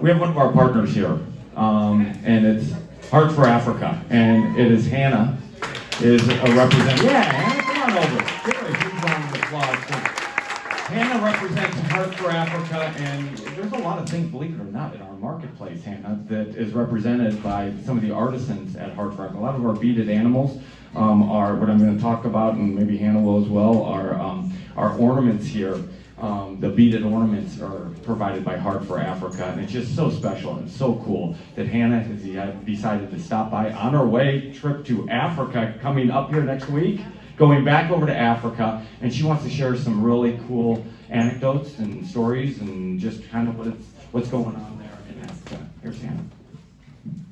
we have one of our partners here, and it's Heart for Africa, and it is Hannah, is a representative. Yeah, Hannah, come on over. Give her a huge round of applause. Hannah represents Heart for Africa, and there's a lot of things, believe it or not, in our marketplace, Hannah, that is represented by some of the artisans at Heart for Africa. A lot of our beaded animals are, what I'm going to talk about, and maybe Hannah will as well, are ornaments here. The beaded ornaments are provided by Heart for Africa, and it's just so special and so cool that Hannah has decided to stop by on her way trip to Africa coming up here next week, going back over to Africa, and she wants to share some really cool anecdotes and stories and just kind of what's going on there in Africa. Here's Hannah.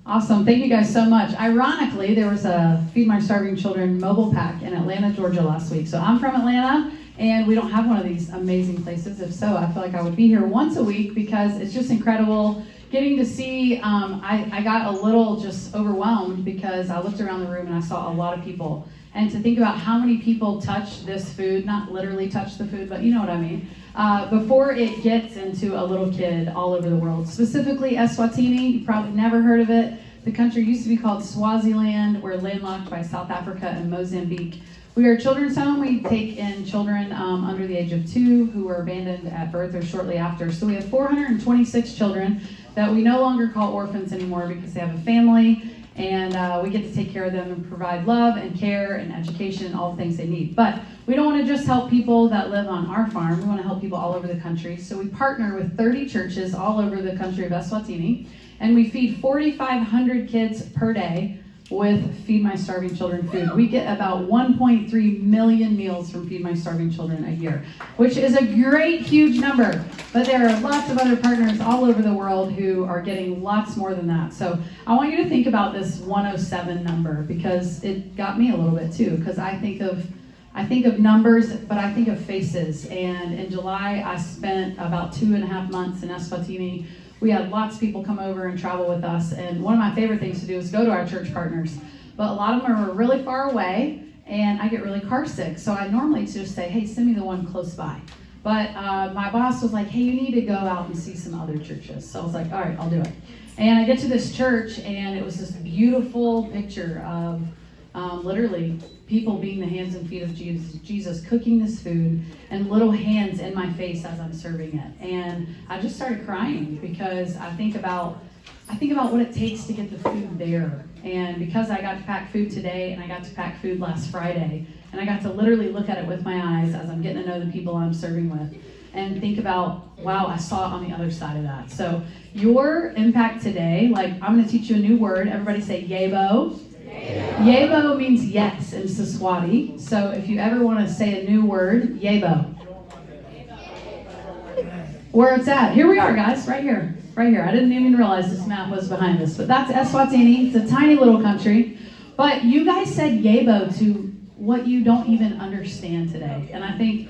Awesome. Thank you guys so much. Ironically, there was a Feed My Starving Children mobile pack in Atlanta, Georgia last week. So I'm from Atlanta, and we don't have one of these amazing places. If so, I feel like I would be here once a week because it's just incredible getting to see. I got a little just overwhelmed because I looked around the room and I saw a lot of people. And to think about how many people touch this food, not literally touch the food, but you know what I mean, before it gets into a little kid all over the world. Specifically Eswatini, you probably never heard of it. The country used to be called Swaziland. We're landlocked by South Africa and Mozambique. We are a children's home. We take in children under the age of 2 who were abandoned at birth or shortly after. So we have 426 children that we no longer call orphans anymore because they have a family. And we get to take care of them and provide love and care and education and all the things they need. But we don't want to just help people that live on our farm. We want to help people all over the country. So we partner with 30 churches all over the country of Eswatini. And we feed 4,500 kids per day with Feed My Starving Children food. We get about 1.3 million meals from Feed My Starving Children a year, which is a great, huge number. But there are lots of other partners all over the world who are getting lots more than that. So I want you to think about this 107 number because it got me a little bit too, because I think of numbers, but I think of faces. And in July, I spent about 2.5 months in Eswatini. We had lots of people come over and travel with us, and one of my favorite things to do is go to our church partners. But a lot of them are really far away, and I get really car sick, so I normally just say, hey, send me the one close by. But my boss was like, hey, you need to go out and see some other churches. So I was like, all right, I'll do it. And I get to this church, and it was this beautiful picture of literally people being the hands and feet of Jesus, cooking this food, and little hands in my face as I'm serving it. And I just started crying because I think about what it takes to get the food there. And because I got to pack food today, and I got to pack food last Friday, and I got to literally look at it with my eyes as I'm getting to know the people I'm serving with, and think about, wow, I saw it on the other side of that. So your impact today, like I'm going to teach you a new word. Everybody say yebo. Yebo means yes in Siswati. So if you ever want to say a new word, yebo. Where it's at. Here we are, guys, right here. Right here. I didn't even realize this map was behind us. But that's Eswatini. It's a tiny little country. But you guys said yebo to what you don't even understand today. And I think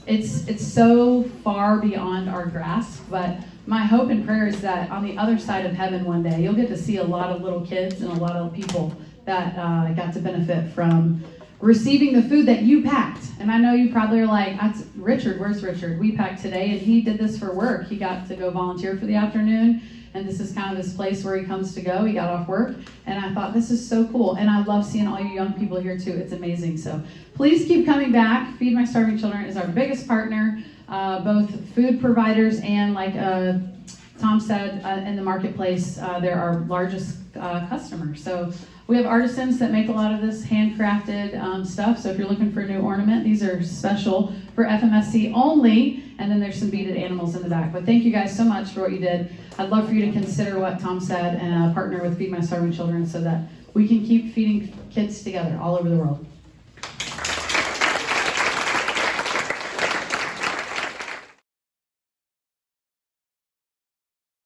it's so far beyond our grasp. But my hope and prayer is that on the other side of heaven one day, you'll get to see a lot of little kids and a lot of people that got to benefit from receiving the food that you packed. And I know you probably are like, Richard, where's Richard? We packed today, and he did this for work. He got to go volunteer for the afternoon, and this is kind of this place where he comes to go. He got off work, and I thought, this is so cool. And I love seeing all you young people here too. It's amazing. So please keep coming back. Feed My Starving Children is our biggest partner. Both food providers and, like Tom said, in the marketplace, they're our largest customer. So we have artisans that make a lot of this handcrafted stuff. So if you're looking for a new ornament, these are special for FMSC only. And then there's some beaded animals in the back. But thank you guys so much for what you did. I'd love for you to consider what Tom said and partner with Feed My Starving Children so that we can keep feeding kids together all over the world.